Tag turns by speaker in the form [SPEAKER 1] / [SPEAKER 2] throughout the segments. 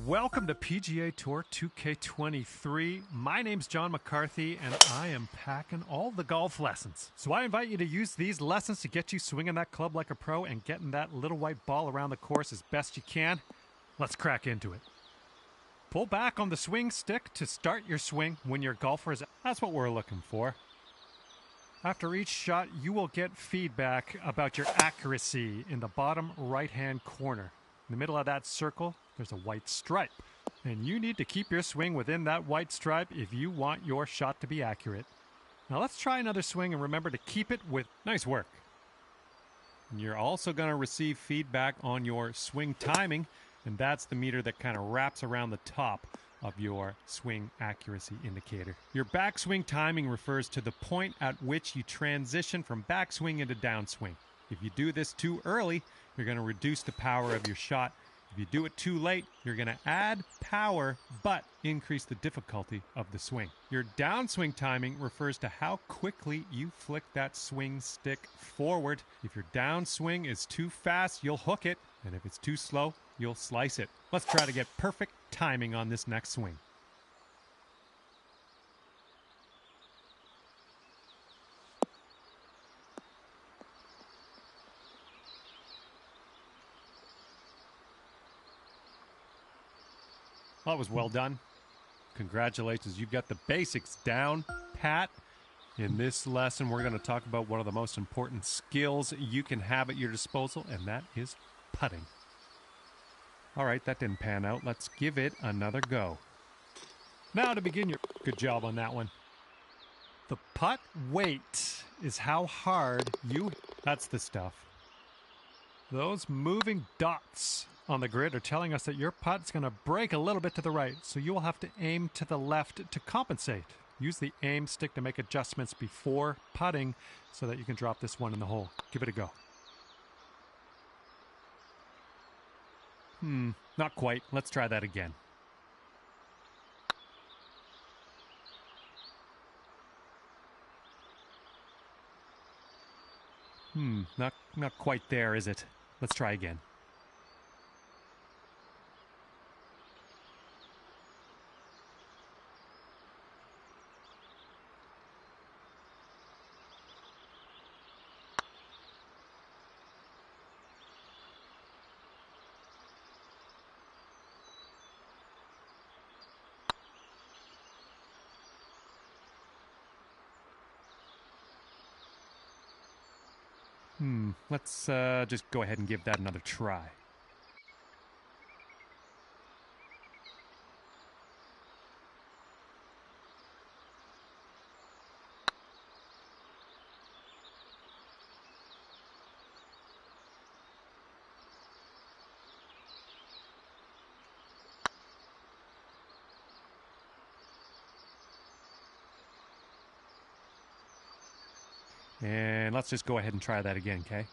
[SPEAKER 1] Welcome to PGA Tour 2K23. My name's John McCarthy, and I am packing all the golf lessons. So I invite you to use these lessons to get you swinging that club like a pro and getting that little white ball around the course as best you can. Let's crack into it. Pull back on the swing stick to start your swing when your golfer is... That's what we're looking for. After each shot, you will get feedback about your accuracy in the bottom right-hand corner. In the middle of that circle, there's a white stripe. And you need to keep your swing within that white stripe if you want your shot to be accurate. Now let's try another swing and remember to keep it with nice work. And you're also going to receive feedback on your swing timing, and that's the meter that kind of wraps around the top of your swing accuracy indicator. Your backswing timing refers to the point at which you transition from backswing into downswing. If you do this too early, you're going to reduce the power of your shot. If you do it too late, you're going to add power but increase the difficulty of the swing. Your downswing timing refers to how quickly you flick that swing stick forward. If your downswing is too fast, you'll hook it, and if it's too slow, you'll slice it. Let's try to get perfect timing on this next swing. Well, that was well done. Congratulations, you got the basics down pat. In this lesson, we're going to talk about one of the most important skills you can have at your disposal, and that is putting. All right, that didn't pan out. Let's give it another go. Now to begin your... Good job on that one. The putt weight is how hard you... That's the stuff. Those moving dots on the grid are telling us that your putt's going to break a little bit to the right, so you will have to aim to the left to compensate. Use the aim stick to make adjustments before putting so that you can drop this one in the hole. Give it a go. Not quite. Let's try that again. Not quite there, is it? Let's try again. Let's just go ahead and give that another try. And let's just go ahead and try that again, okay?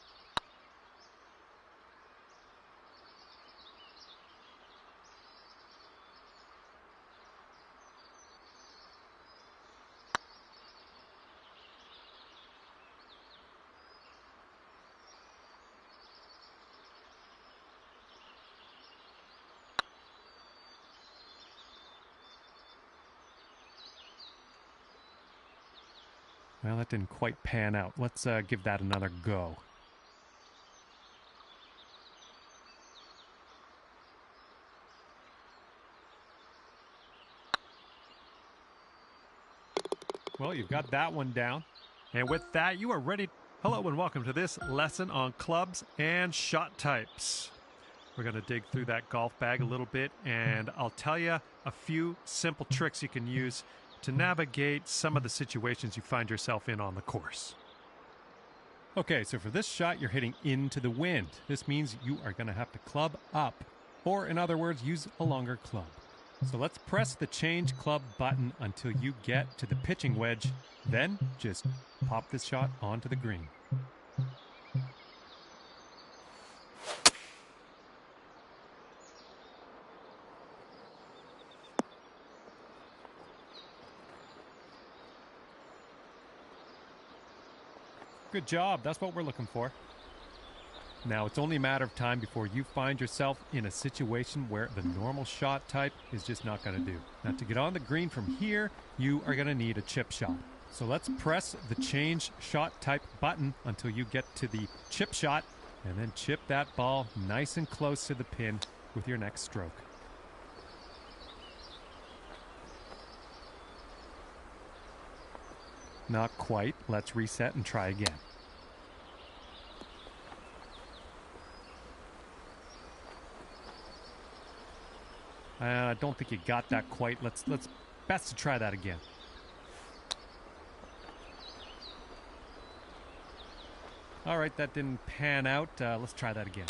[SPEAKER 1] Well, that didn't quite pan out. Let's give that another go. Well, you've got that one down. And with that, you are ready. Hello and welcome to this lesson on clubs and shot types. We're going to dig through that golf bag a little bit, and I'll tell you a few simple tricks you can use to navigate some of the situations you find yourself in on the course. Okay, so for this shot, you're hitting into the wind. This means you are going to have to club up, or in other words, use a longer club. So let's press the change club button until you get to the pitching wedge. Then just pop this shot onto the green. Good job. That's what we're looking for. Now, it's only a matter of time before you find yourself in a situation where the normal shot type is just not going to do. Now, to get on the green from here, you are going to need a chip shot. So let's press the change shot type button until you get to the chip shot, and then chip that ball nice and close to the pin with your next stroke. Not quite. Let's reset and try again. I don't think you got that quite. Let's best to try that again. All right, that didn't pan out. Let's try that again.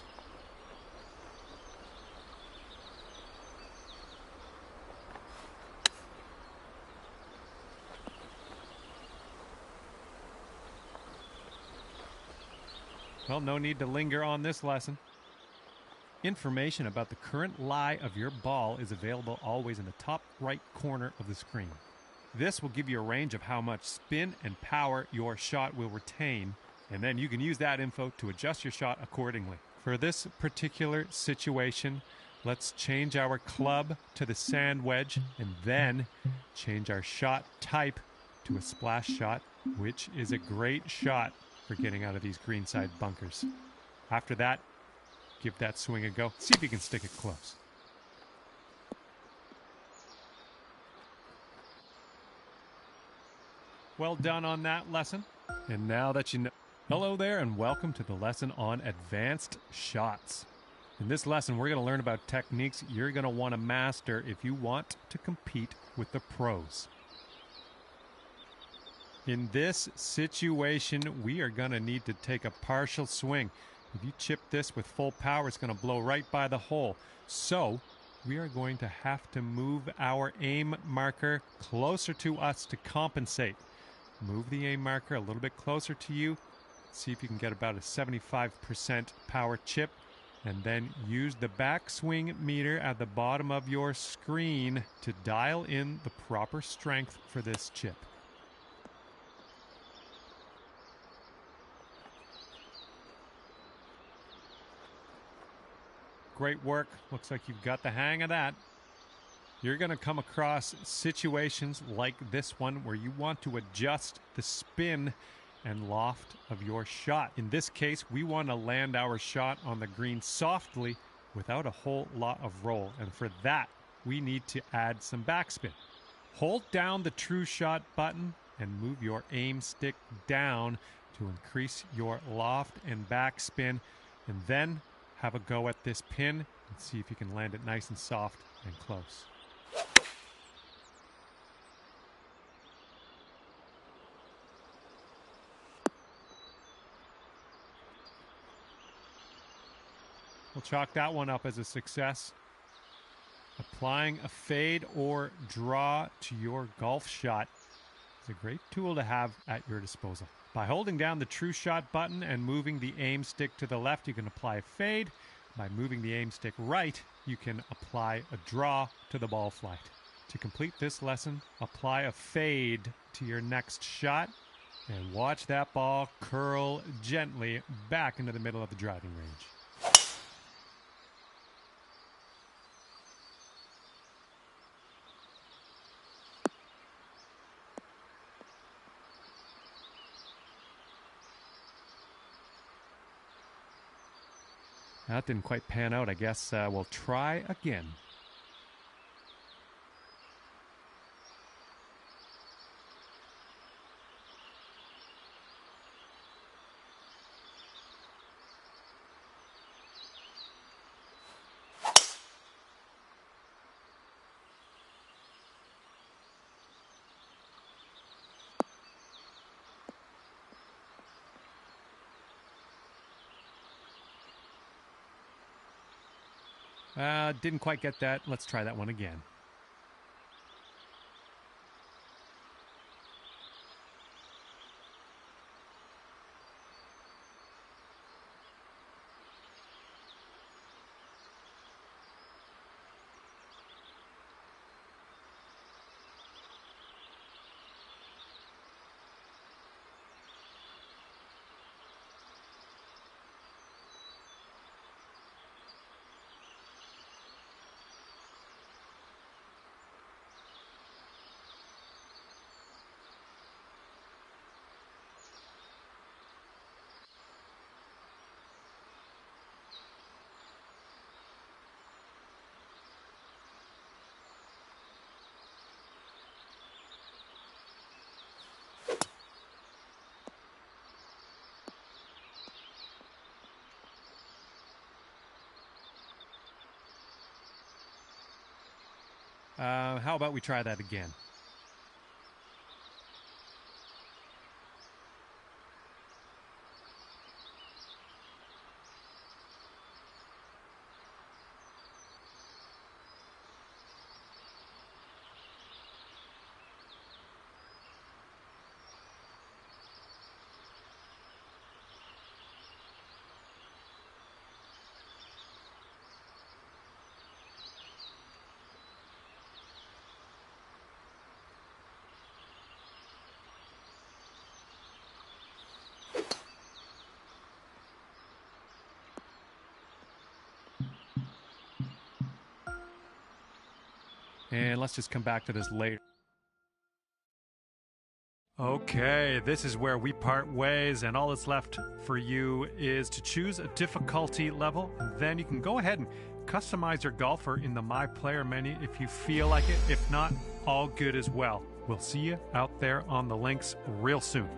[SPEAKER 1] Well, no need to linger on this lesson. Information about the current lie of your ball is available always in the top right corner of the screen. This will give you a range of how much spin and power your shot will retain, and then you can use that info to adjust your shot accordingly. For this particular situation, let's change our club to the sand wedge and then change our shot type to a splash shot, which is a great shot for getting out of these greenside bunkers. After that, give that swing a go. See if you can stick it close. Well done on that lesson. And now that you know... Hello there and welcome to the lesson on advanced shots. In this lesson, we're going to learn about techniques you're going to want to master if you want to compete with the pros. In this situation, we are going to need to take a partial swing. If you chip this with full power, it's going to blow right by the hole. So we are going to have to move our aim marker closer to us to compensate. Move the aim marker a little bit closer to you. See if you can get about a 75% power chip. And then use the backswing meter at the bottom of your screen to dial in the proper strength for this chip. Great work. Looks like you've got the hang of that. You're going to come across situations like this one where you want to adjust the spin and loft of your shot. In this case, we want to land our shot on the green softly without a whole lot of roll. And for that, we need to add some backspin. Hold down the true shot button and move your aim stick down to increase your loft and backspin. And then have a go at this pin and see if you can land it nice and soft and close. We'll chalk that one up as a success. Applying a fade or draw to your golf shot is a great tool to have at your disposal. By holding down the true shot button and moving the aim stick to the left, you can apply a fade. By moving the aim stick right, you can apply a draw to the ball flight. To complete this lesson, apply a fade to your next shot and watch that ball curl gently back into the middle of the driving range. That didn't quite pan out. I guess we'll try again. Didn't quite get that. Let's try that one again. How about we try that again? And let's just come back to this later. Okay, this is where we part ways, and all that's left for you is to choose a difficulty level. And then you can go ahead and customize your golfer in the My Player menu if you feel like it. If not, all good as well. We'll see you out there on the links real soon.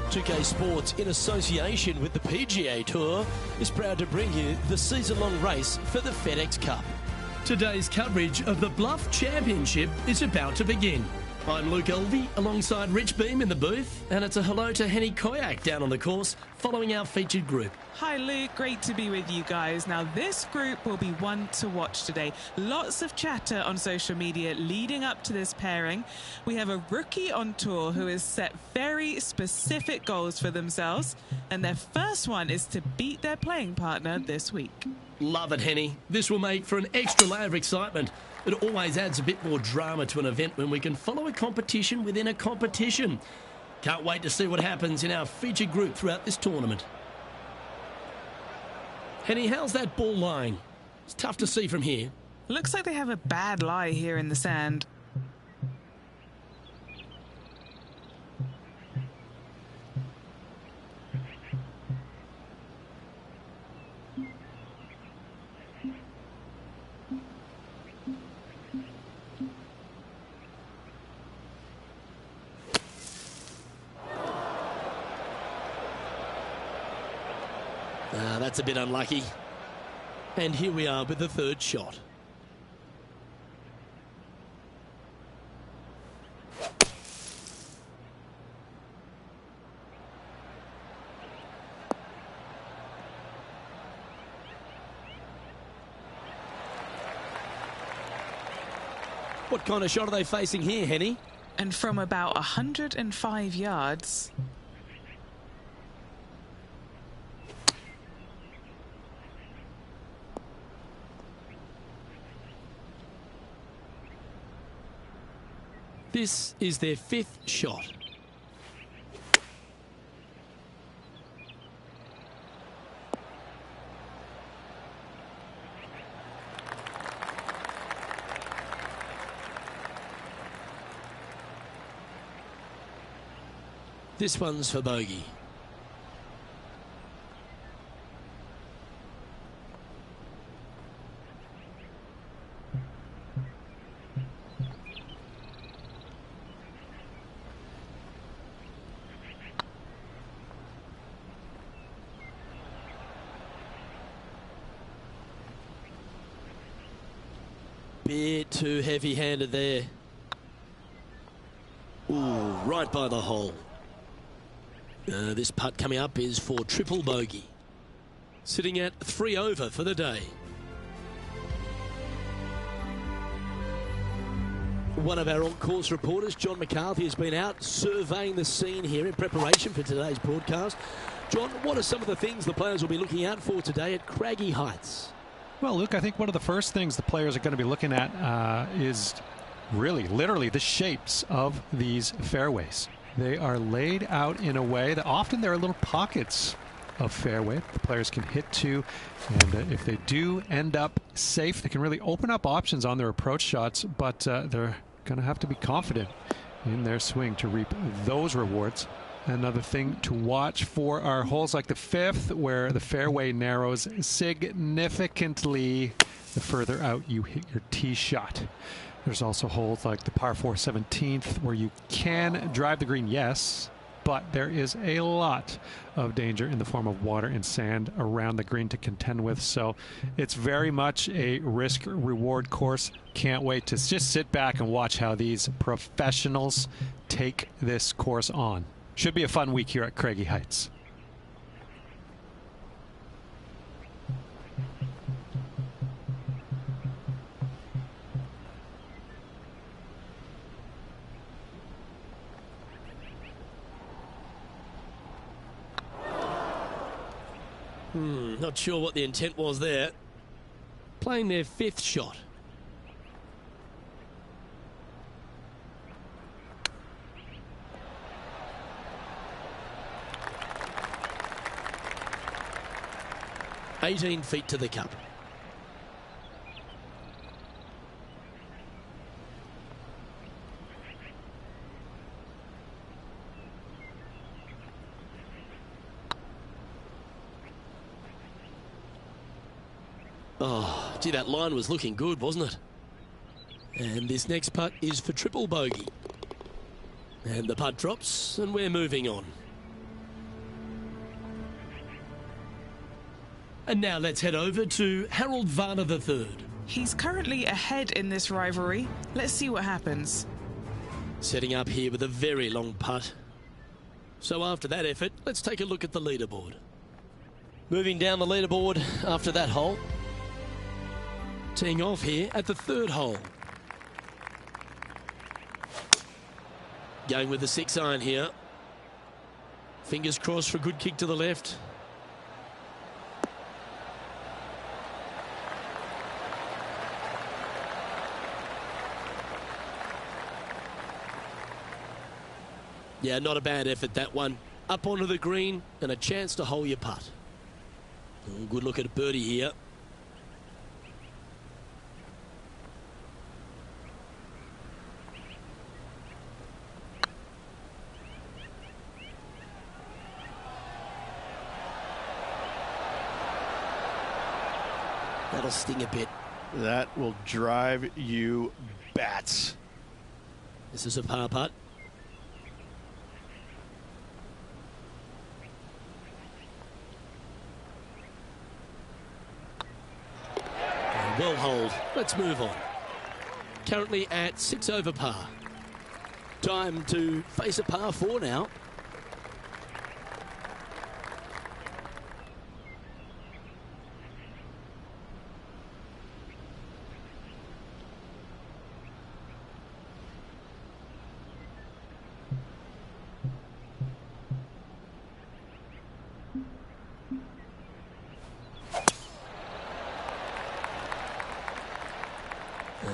[SPEAKER 2] 2K Sports, in association with the PGA Tour, is proud to bring you the season-long race for the FedEx Cup. Today's coverage of the Bluff Championship is about to begin. I'm Luke Elvey alongside Rich Beam in the booth, and it's a hello to Henny Koyak down on the course following our featured group.
[SPEAKER 3] Hi Luke, great to be with you guys. Now this group will be one to watch today. Lots of chatter on social media leading up to this pairing. We have a rookie on tour who has set very specific goals for themselves, and their first one is to beat their playing partner this week.
[SPEAKER 2] Love it, Henny. This will make for an extra layer of excitement. It always adds a bit more drama to an event when we can follow a competition within a competition. Can't wait to see what happens in our featured group throughout this tournament. Henny, how's that ball lying? It's tough to see from here.
[SPEAKER 3] Looks like they have a bad lie here in the sand.
[SPEAKER 2] That's a bit unlucky. And here we are with the third shot. What kind of shot are they facing here, Henny?
[SPEAKER 3] And from about 105 yards...
[SPEAKER 2] This is their fifth shot. This one's for bogey. Bit too heavy-handed there. Ooh, right by the hole. This putt coming up is for triple bogey. Sitting at 3 over for the day. One of our on-course reporters, John McCarthy, has been out surveying the scene here in preparation for today's broadcast. John, what are some of the things the players will be looking out for today at Craggy Heights?
[SPEAKER 1] Well, Luke, I think one of the first things the players are going to be looking at is really, literally, the shapes of these fairways. They are laid out in a way that often there are little pockets of fairway the players can hit to, and if they do end up safe, they can really open up options on their approach shots, but they're going to have to be confident in their swing to reap those rewards. Another thing to watch for are holes like the fifth, where the fairway narrows significantly the further out you hit your tee shot. There's also holes like the par 4 17th, where you can drive the green, yes, but there is a lot of danger in the form of water and sand around the green to contend with. So it's very much a risk-reward course. Can't wait to just sit back and watch how these professionals take this course on. Should be a fun week here at Craggy Heights.
[SPEAKER 2] Not sure what the intent was there. Playing their fifth shot. "18 feet to the cup." Oh, gee, that line was looking good, wasn't it? And this next putt is for triple bogey. And the putt drops, and we're moving on. And now let's head over to Harold Varner III.
[SPEAKER 3] He's currently ahead in this rivalry. Let's see what happens.
[SPEAKER 2] Setting up here with a very long putt. So after that effort, let's take a look at the leaderboard. Moving down the leaderboard after that hole. Teeing off here at the third hole. Going with the 6-iron here. Fingers crossed for a good kick to the left. Yeah, not a bad effort, that one. Up onto the green and a chance to hole your putt. Oh, good look at a birdie here. That'll sting a bit.
[SPEAKER 4] That will drive you bats.
[SPEAKER 2] This is a par putt. Well holed. Let's move on. Currently at 6 over par. Time to face a par 4 now.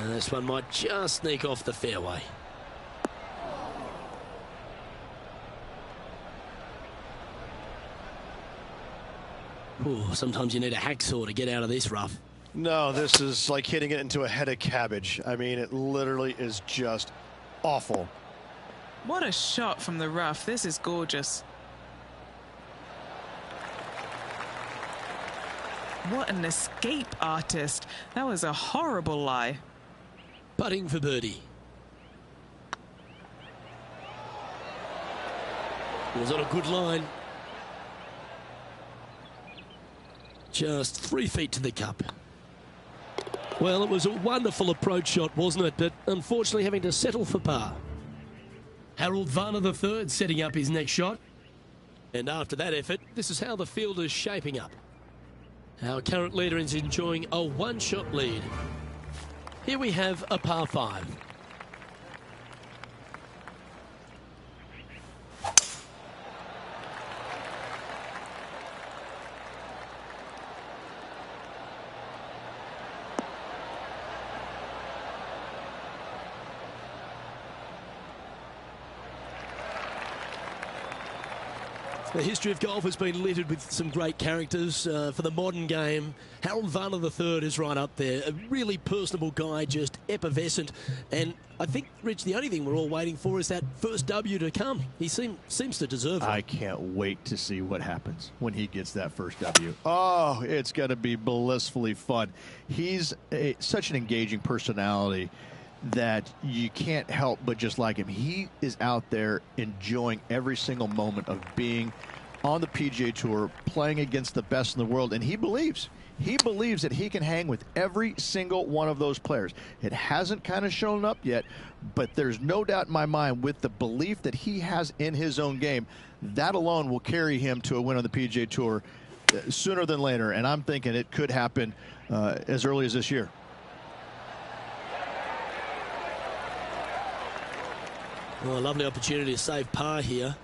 [SPEAKER 2] This one might just sneak off the fairway. Ooh, sometimes you need a hacksaw to get out of this rough.
[SPEAKER 4] No, this is like hitting it into a head of cabbage. I mean, it literally is just awful.
[SPEAKER 3] What a shot from the rough. This is gorgeous. What an escape artist. That was a horrible lie.
[SPEAKER 2] Putting for birdie. It was on a good line. Just 3 feet to the cup. Well, it was a wonderful approach shot, wasn't it? But unfortunately having to settle for par. Harold Varner III setting up his next shot. And after that effort, this is how the field is shaping up. Our current leader is enjoying a 1-shot lead. Here we have a par 5. The history of golf has been littered with some great characters. For the modern game, Harold Varner III is right up there. A really personable guy, just effervescent. And I think, Rich, the only thing we're all waiting for is that first W to come. He seems to deserve it.
[SPEAKER 4] I can't wait to see what happens when he gets that first W. Oh, it's going to be blissfully fun. He's such an engaging personality that you can't help but just like him. He is out there enjoying every single moment of being on the PGA Tour, playing against the best in the world, and he believes that he can hang with every single one of those players. It hasn't kind of shown up yet, but there's no doubt in my mind with the belief that he has in his own game, that alone will carry him to a win on the PGA Tour sooner than later, and I'm thinking it could happen as early as this year.
[SPEAKER 2] Well, a lovely opportunity to save par here.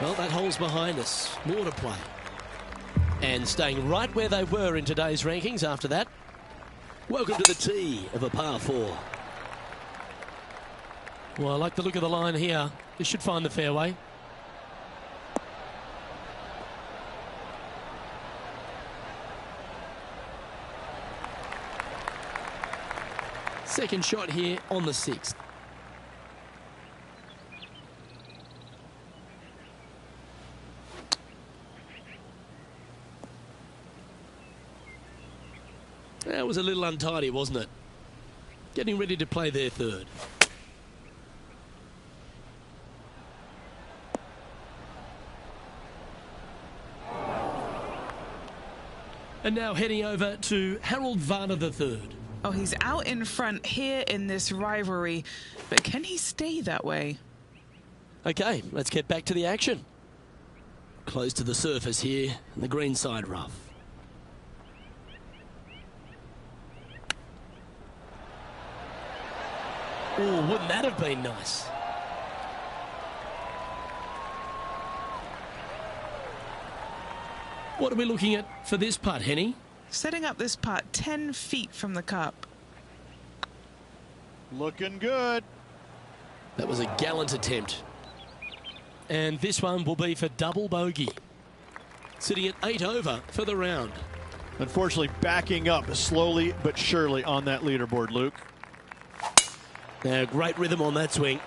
[SPEAKER 2] Well, that hole's behind us. More to play. And staying right where they were in today's rankings after that. Welcome to the tee of a par 4. Well, I like the look of the line here. This should find the fairway. Second shot here on the 6th. That was a little untidy, wasn't it? Getting ready to play their third. And now heading over to Harold Varner III.
[SPEAKER 3] Oh, he's out in front here in this rivalry, but can he stay that way?
[SPEAKER 2] Okay, let's get back to the action. Close to the surface here, the greenside rough. Oh, wouldn't that have been nice? What are we looking at for this putt, Henny?
[SPEAKER 3] Setting up this putt 10 feet from the cup.
[SPEAKER 4] Looking good.
[SPEAKER 2] That was a gallant attempt. And this one will be for double bogey. Sitting at 8 over for the round.
[SPEAKER 4] Unfortunately, backing up slowly but surely on that leaderboard, Luke.
[SPEAKER 2] Now, great rhythm on that swing.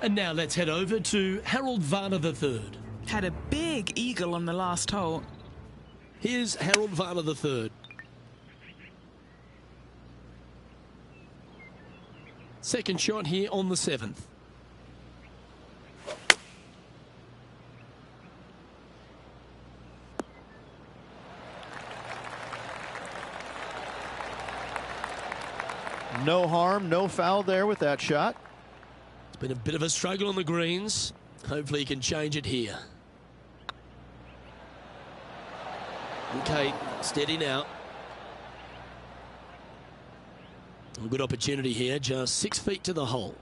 [SPEAKER 2] And now let's head over to Harold Varner III.
[SPEAKER 3] Had a big eagle on the last hole.
[SPEAKER 2] Here's Harold Varner III. Second shot here on the 7th.
[SPEAKER 4] No harm, no foul there with that shot.
[SPEAKER 2] It's been a bit of a struggle on the greens. Hopefully he can change it here. Okay, steady now. A good opportunity here, just 6 feet to the hole.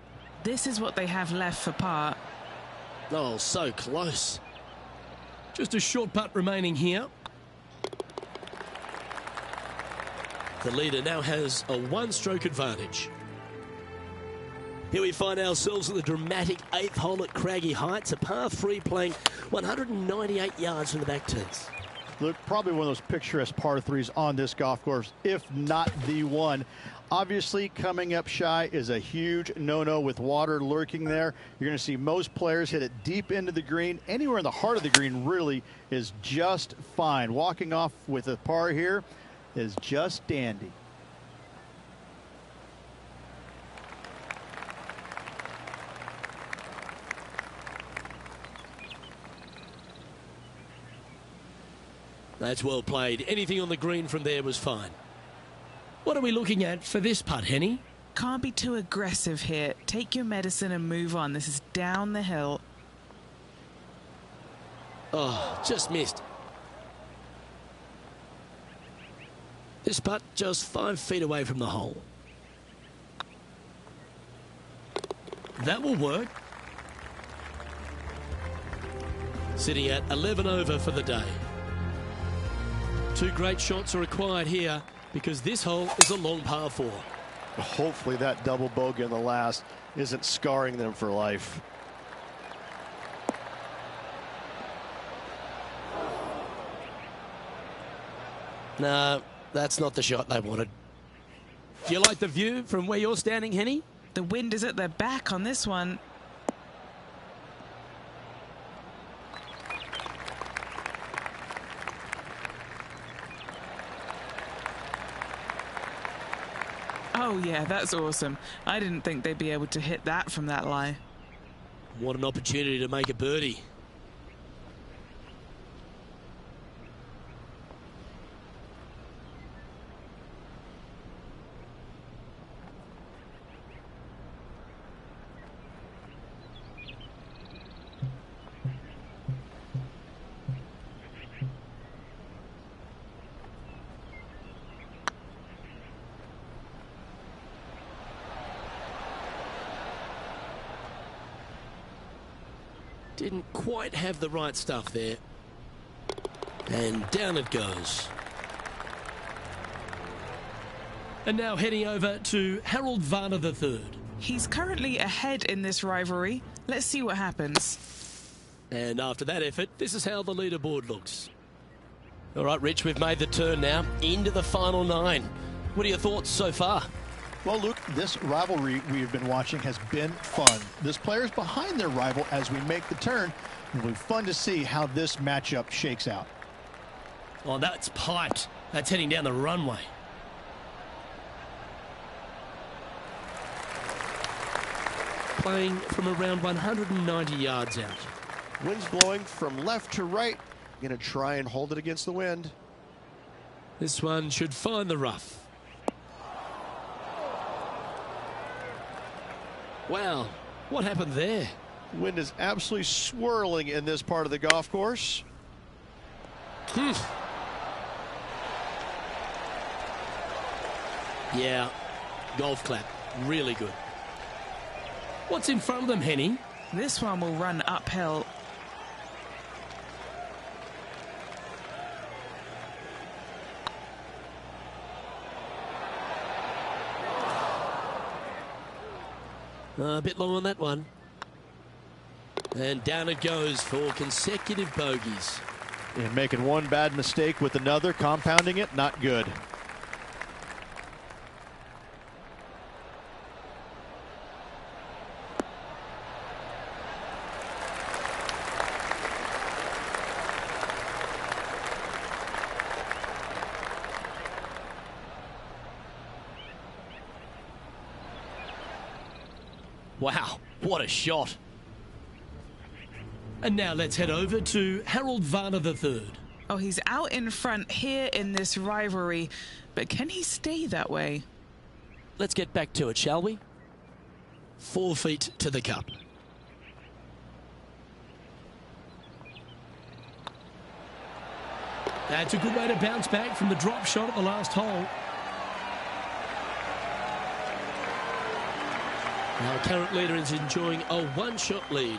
[SPEAKER 3] This is what they have left for par.
[SPEAKER 2] Oh, so close. Just a short putt remaining here. The leader now has a one-stroke advantage. Here we find ourselves at the dramatic 8th hole at Craggy Heights, a par 3 playing 198 yards from the back tees.
[SPEAKER 4] Look, probably one of those picturesque par 3s on this golf course, if not the one. Obviously, coming up shy is a huge no-no with water lurking there. You're going to see most players hit it deep into the green. Anywhere in the heart of the green really is just fine. Walking off with a par here is just dandy.
[SPEAKER 2] That's well played. Anything on the green from there was fine. What are we looking at for this putt, Henny?
[SPEAKER 3] Can't be too aggressive here. Take your medicine and move on. This is down the hill.
[SPEAKER 2] Oh, just missed. This putt just 5 feet away from the hole. That will work. Sitting at 11 over for the day. 2 great shots are required here because this hole is a long par 4.
[SPEAKER 5] Hopefully that double bogey in the last isn't scarring them for life.
[SPEAKER 2] No, that's not the shot they wanted. Do you like the view from where you're standing, Henny?
[SPEAKER 3] The wind is at their back on this one. Oh, yeah, that's awesome. I didn't think they'd be able to hit that from that lie.
[SPEAKER 2] What an opportunity to make a birdie. Didn't quite have the right stuff there. And down it goes. And now heading over to Harold Varner III.
[SPEAKER 3] He's currently ahead in this rivalry. Let's see what happens.
[SPEAKER 2] And after that effort, this is how the leaderboard looks. All right, Rich, we've made the turn now into the final 9. What are your thoughts so far?
[SPEAKER 4] Well, Luke, this rivalry we've been watching has been fun. This player's behind their rival as we make the turn. It'll be fun to see how this matchup shakes out.
[SPEAKER 2] Oh, that's piped. That's heading down the runway. playing from around 190 yards out.
[SPEAKER 5] Wind's blowing from left to right. Going to try and hold it against the wind.
[SPEAKER 2] This one should find the rough. Wow, what happened there?
[SPEAKER 5] Wind is absolutely swirling in this part of the golf course.
[SPEAKER 2] Yeah, golf clap. Really good. What's in front of them, Henny?
[SPEAKER 3] This one will run uphill.
[SPEAKER 2] A bit long on that one. And down it goes for consecutive bogeys.
[SPEAKER 4] And making one bad mistake with another, compounding it, not good.
[SPEAKER 2] Wow, what a shot. And now let's head over to Harold Varner III.
[SPEAKER 3] Oh, he's out in front here in this rivalry, but can he stay that way?
[SPEAKER 2] Let's get back to it, shall we? 4 feet to the cup. That's a good way to bounce back from the drop shot at the last hole. Our current leader is enjoying a one-shot lead.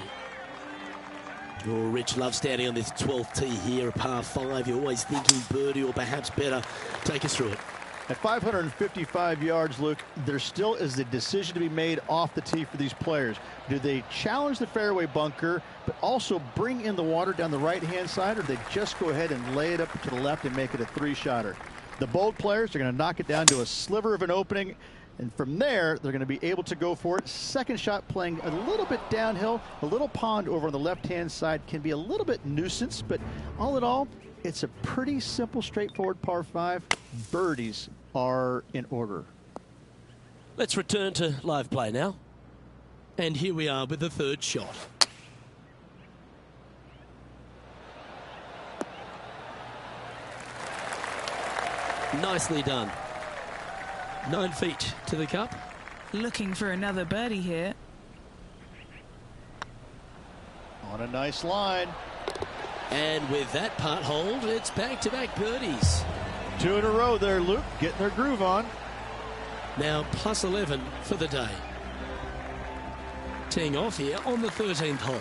[SPEAKER 2] Oh, Rich loves standing on this 12th tee here, a par 5. You're always thinking birdie or perhaps better. Take us through it.
[SPEAKER 4] At 555 yards, Luke, there still is a decision to be made off the tee for these players. Do they challenge the fairway bunker, but also bring in the water down the right-hand side, or do they just go ahead and lay it up to the left and make it a 3-shotter? The bold players are going to knock it down to a sliver of an opening, and from there, they're going to be able to go for it. Second shot playing a little bit downhill. A little pond over on the left-hand side can be a little bit nuisance, but all in all, it's a pretty simple, straightforward par 5. Birdies are in order.
[SPEAKER 2] Let's return to live play now. And here we are with the third shot. Nicely done. 9 feet to the cup.
[SPEAKER 3] Looking for another birdie here.
[SPEAKER 4] On a nice line.
[SPEAKER 2] And with that putt hold, it's back-to-back birdies.
[SPEAKER 4] 2 in a row there, Luke, getting their groove on.
[SPEAKER 2] Now plus 11 for the day. Teeing off here on the 13th hole.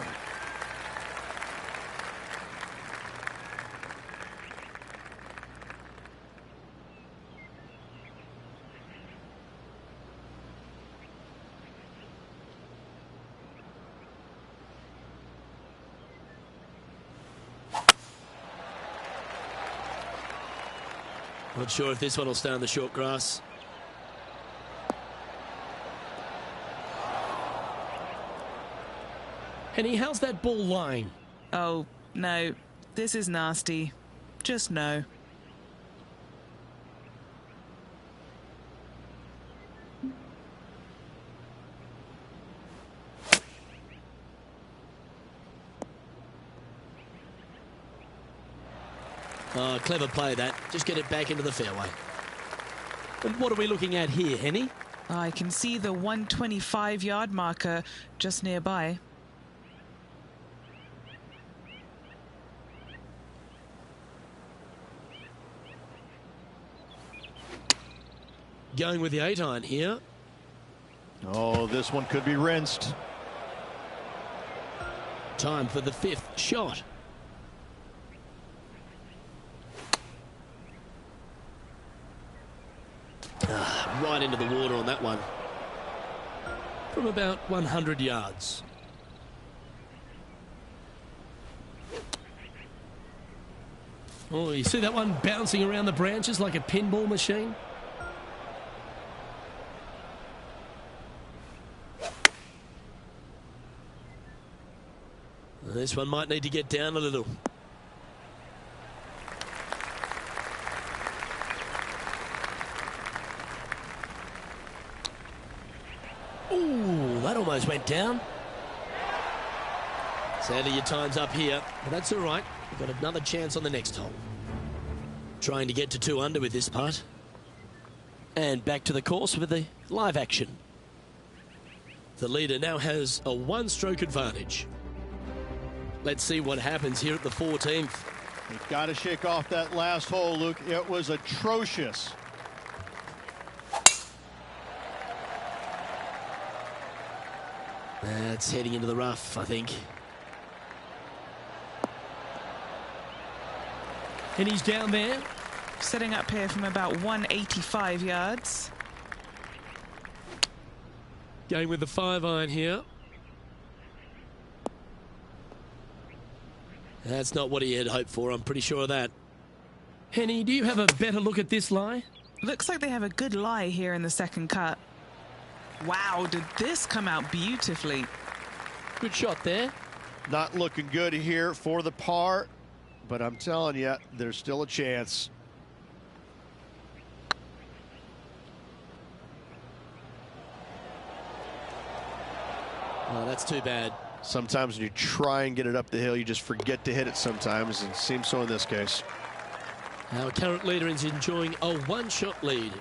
[SPEAKER 2] Not sure if this one will stay on the short grass. Henny, how's that ball lying?
[SPEAKER 3] Oh, no. This is nasty. Just no.
[SPEAKER 2] Oh, clever play that. Just get it back into the fairway. And what are we looking at here, Henny?
[SPEAKER 3] I can see the 125-yard marker just nearby.
[SPEAKER 2] Going with the 8-iron here.
[SPEAKER 4] Oh, this one could be rinsed.
[SPEAKER 2] Time for the 5th shot. Right into the water on that one. From about 100 yards. Oh, you see that one bouncing around the branches like a pinball machine? This one might need to get down a little. Ooh, that almost arrows went down. Sadly, your time's up here, but that's all right. We've got another chance on the next hole. Trying to get to 2 under with this putt. And back to the course with the live action. The leader now has a 1-stroke advantage. Let's see what happens here at the 14th.
[SPEAKER 4] You've got to shake off that last hole, Luke. It was atrocious.
[SPEAKER 2] That's heading into the rough, I think. And he's down there.
[SPEAKER 3] Setting up here from about 185 yards.
[SPEAKER 2] Going with the 5-iron here. That's not what he had hoped for, I'm pretty sure of that. Henny, do you have a better look at this lie?
[SPEAKER 3] Looks like they have a good lie here in the second cut. Wow, did this come out beautifully.
[SPEAKER 2] Good shot there.
[SPEAKER 5] Not looking good here for the par, but I'm telling you, there's still a chance.
[SPEAKER 2] Oh, that's too bad.
[SPEAKER 5] Sometimes when you try and get it up the hill, you just forget to hit it sometimes, and it seems so in this case.
[SPEAKER 2] Our current leader is enjoying a 1-shot lead.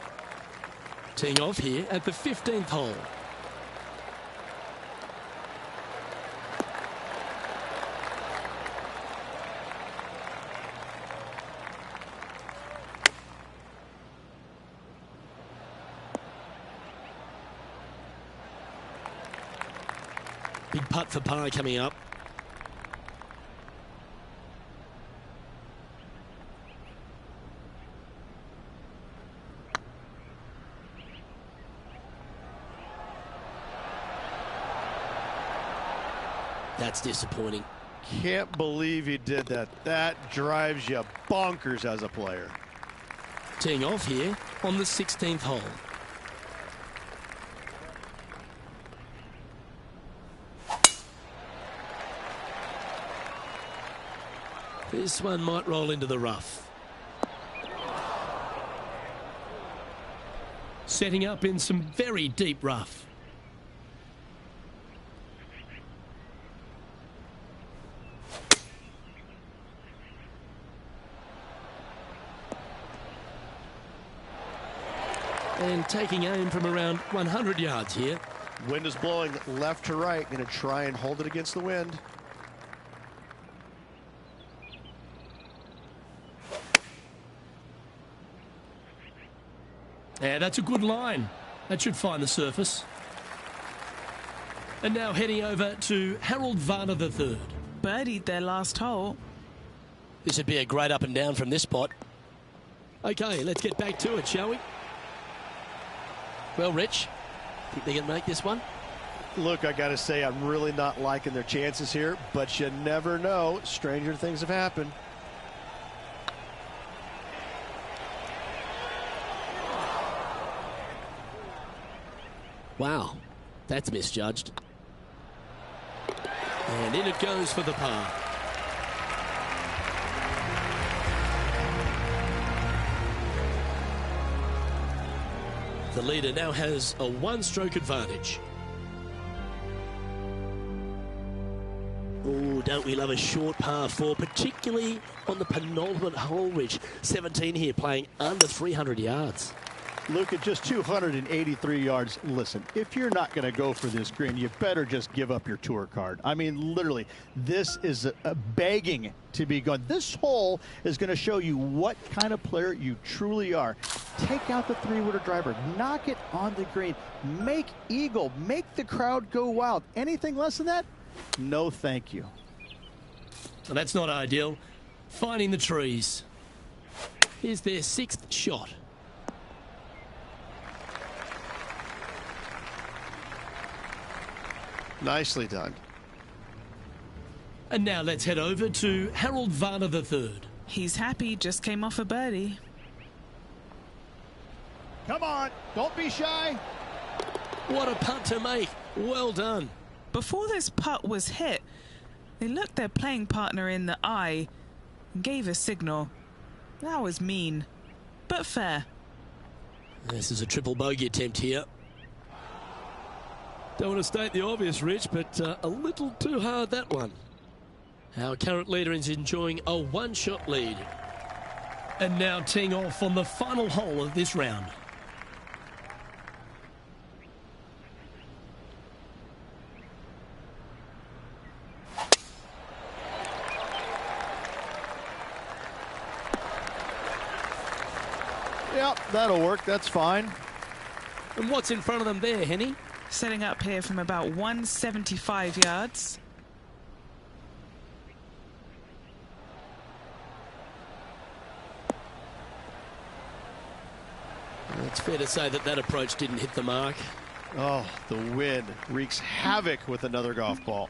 [SPEAKER 2] Teeing off here at the 15th hole. Big putt for par coming up. That's disappointing.
[SPEAKER 5] Can't believe he did that. That drives you bonkers as a player.
[SPEAKER 2] Teeing off here on the 16th hole. This one might roll into the rough. Setting up in some very deep rough. And taking aim from around 100 yards here.
[SPEAKER 5] Wind is blowing left to right. Going to try and hold it against the wind.
[SPEAKER 2] Yeah, that's a good line. That should find the surface. And now heading over to Harold Varner III.
[SPEAKER 3] Birdied their last hole.
[SPEAKER 2] This would be a great up and down from this spot. Okay, let's get back to it, shall we? Well, Rich, think they can make this one?
[SPEAKER 5] Look, I got to say, I'm really not liking their chances here, but you never know. Stranger things have happened.
[SPEAKER 2] Wow, that's misjudged. And in it goes for the par. The leader now has a 1-stroke advantage. Oh, don't we love a short par 4, particularly on the penultimate hole, Rich. 17 here, playing under 300 yards.
[SPEAKER 4] Luke, at just 283 yards, listen, if you're not going to go for this green, you better just give up your tour card. I mean, literally, this is a begging to be gone. This hole is going to show you what kind of player you truly are. Take out the 3-wooder driver, knock it on the green, make eagle, make the crowd go wild. Anything less than that? No, thank you.
[SPEAKER 2] Well, that's not ideal. Finding the trees. Here's their 6th shot.
[SPEAKER 5] Nicely done.
[SPEAKER 2] And now let's head over to Harold Varner III.
[SPEAKER 3] He's happy, just came off a birdie.
[SPEAKER 4] Come on, don't be shy.
[SPEAKER 2] What a putt to make. Well done.
[SPEAKER 3] Before this putt was hit, they looked their playing partner in the eye and gave a signal. That was mean, but fair.
[SPEAKER 2] This is a triple bogey attempt here. Don't want to state the obvious, Rich, but a little too hard, that one. Our current leader is enjoying a one-shot lead. And now teeing off on the final hole of this round.
[SPEAKER 4] Yep, that'll work. That's fine.
[SPEAKER 2] And what's in front of them there, Henny?
[SPEAKER 3] Setting up here from about 175 yards.
[SPEAKER 2] It's fair to say that that approach didn't hit the mark.
[SPEAKER 5] Oh, the wind wreaks havoc with another golf ball.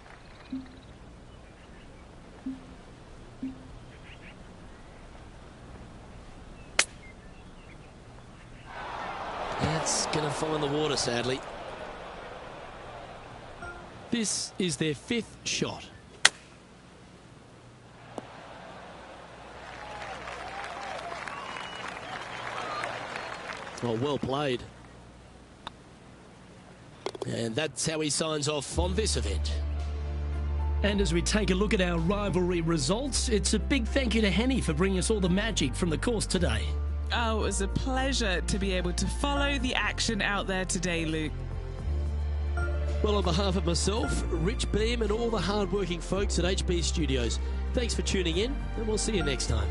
[SPEAKER 2] That's going to find the water, sadly. This is their 5th shot. Oh, well played. And that's how he signs off on this event. And as we take a look at our rivalry results, it's a big thank you to Henny for bringing us all the magic from the course today.
[SPEAKER 3] Oh, it was a pleasure to be able to follow the action out there today, Luke.
[SPEAKER 2] Well, on behalf of myself, Rich Beem, and all the hard-working folks at HB Studios, thanks for tuning in, and we'll see you next time.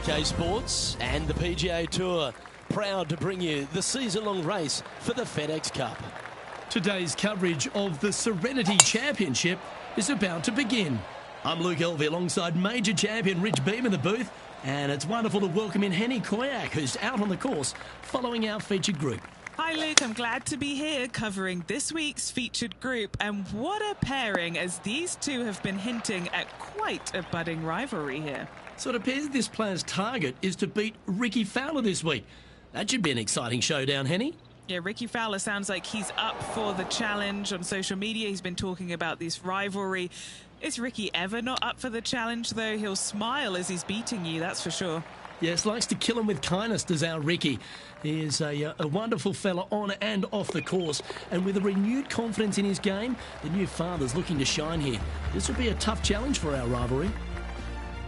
[SPEAKER 2] K Sports and the PGA Tour, proud to bring you the season-long race for the FedEx Cup. Today's coverage of the Serenity Championship is about to begin. I'm Luke Elvey alongside major champion Rich Beem in the booth, and it's wonderful to welcome in Henny Koyak, who's out on the course following our featured group.
[SPEAKER 3] Hi Luke, I'm glad to be here covering this week's featured group, and what a pairing, as these two have been hinting at quite a budding rivalry here.
[SPEAKER 2] So it appears this player's target is to beat Ricky Fowler this week. That should be an exciting showdown, Henny.
[SPEAKER 3] Yeah, Ricky Fowler sounds like he's up for the challenge. On social media, he's been talking about this rivalry. Is Ricky ever not up for the challenge, though? He'll smile as he's beating you, that's for sure.
[SPEAKER 2] Yes, likes to kill him with kindness, does our Ricky. He is a wonderful fella on and off the course. And with a renewed confidence in his game, the new father's looking to shine here. This will be a tough challenge for our rivalry.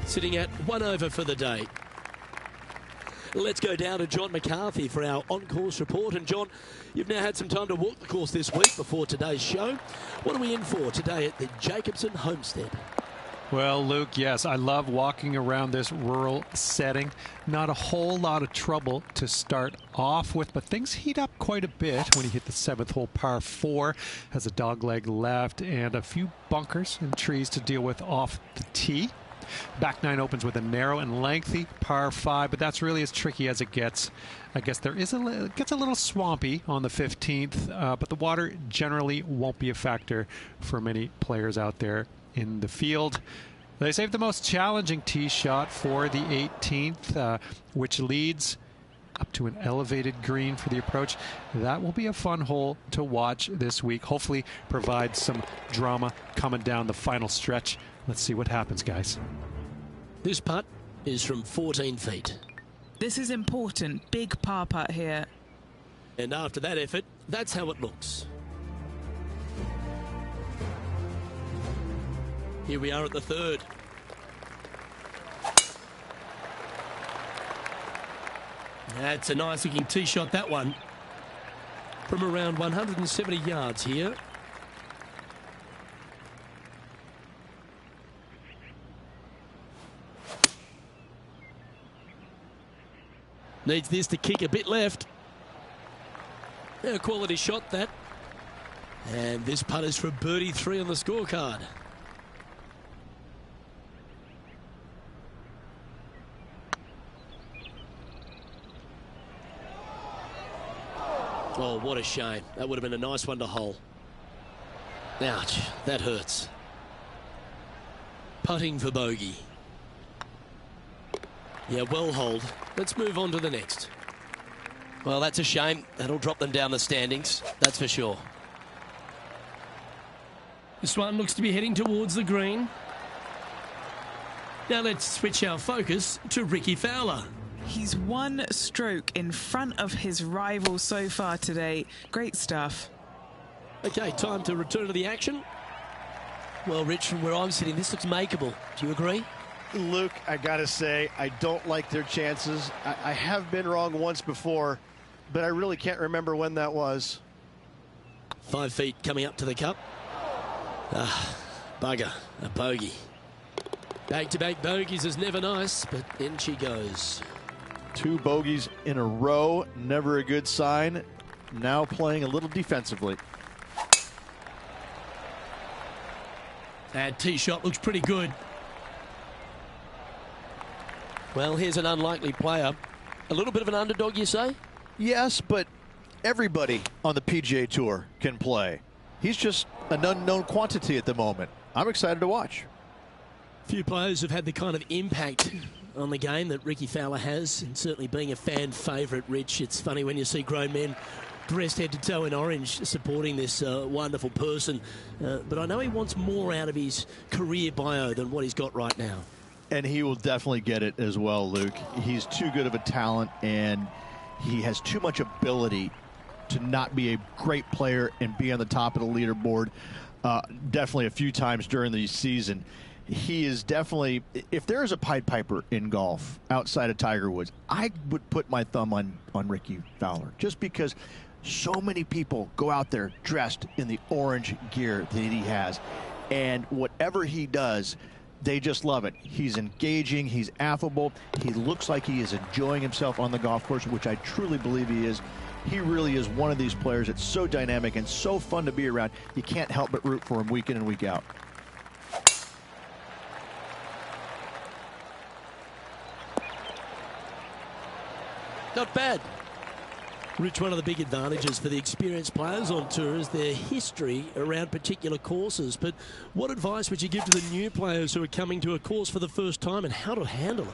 [SPEAKER 2] Sitting at 1 over for the day. Let's go down to John McCarthy for our on-course report. And John, you've now had some time to walk the course this week before today's show. What are we in for today at the Jacobson Homestead?
[SPEAKER 1] Well, Luke, yes, I love walking around this rural setting. Not a whole lot of trouble to start off with, but things heat up quite a bit when you hit the 7th hole, par 4. Has a dogleg left and a few bunkers and trees to deal with off the tee. Back 9 opens with a narrow and lengthy par 5, but that's really as tricky as it gets. I guess there is it gets a little swampy on the 15th, but the water generally won't be a factor for many players out there in the field. They saved the most challenging tee shot for the 18th, which leads up to an elevated green for the approach. That will be a fun hole to watch this week. Hopefully provide some drama coming down the final stretch. Let's see what happens, guys.
[SPEAKER 2] This putt is from 14 feet.
[SPEAKER 3] This is important. Big par putt here.
[SPEAKER 2] And after that effort, that's how it looks. Here we are at the 3rd. That's a nice looking tee shot, that one. From around 170 yards here. Needs this to kick a bit left. A quality shot, that. And this putt is for birdie 3 on the scorecard. Oh, what a shame. That would have been a nice one to hole. Ouch, that hurts. Putting for bogey. Yeah, well holed. Let's move on to the next. Well, that's a shame. That'll drop them down the standings, that's for sure. This one looks to be heading towards the green. Now let's switch our focus to Rickie Fowler.
[SPEAKER 3] He's one stroke in front of his rival so far today. Great stuff.
[SPEAKER 2] Okay, time to return to the action. Well, Rich, from where I'm sitting, this looks makeable. Do you agree?
[SPEAKER 5] Luke, I gotta say, I don't like their chances. I have been wrong once before, but I really can't remember when that was.
[SPEAKER 2] 5 feet coming up to the cup. Bugger, a bogey. Back-to-back bogeys is never nice, but in she goes.
[SPEAKER 4] 2 bogeys in a row, never a good sign. Now playing a little defensively.
[SPEAKER 2] That tee shot looks pretty good. Well, here's an unlikely player. A little bit of an underdog, you say?
[SPEAKER 4] Yes, but everybody on the PGA Tour can play. He's just an unknown quantity at the moment. I'm excited to watch.
[SPEAKER 2] Few players have had the kind of impact on the game that Rickie Fowler has, and certainly being a fan favourite, Rich. It's funny when you see grown men dressed head to toe in orange supporting this wonderful person. But I know he wants more out of his career bio than what he's got right now.
[SPEAKER 4] And he will definitely get it as well, Luke. He's too good of a talent, and he has too much ability to not be a great player and be on the top of the leaderboard definitely a few times during the season. He is definitely, if there is a Pied Piper in golf outside of Tiger Woods, I would put my thumb on Rickie Fowler, just because so many people go out there dressed in the orange gear that he has, and whatever he does, they just love it. He's engaging, he's affable, he looks like he is enjoying himself on the golf course, which I truly believe he is. He really is one of these players that's so dynamic and so fun to be around. You can't help but root for him week in and week out.
[SPEAKER 2] Not bad. Rich, one of the big advantages for the experienced players on tour is their history around particular courses. But what advice would you give to the new players who are coming to a course for the first time and how to handle it?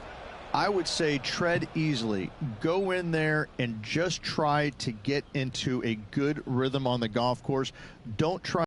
[SPEAKER 4] I would say tread easily. Go in there and just try to get into a good rhythm on the golf course. Don't try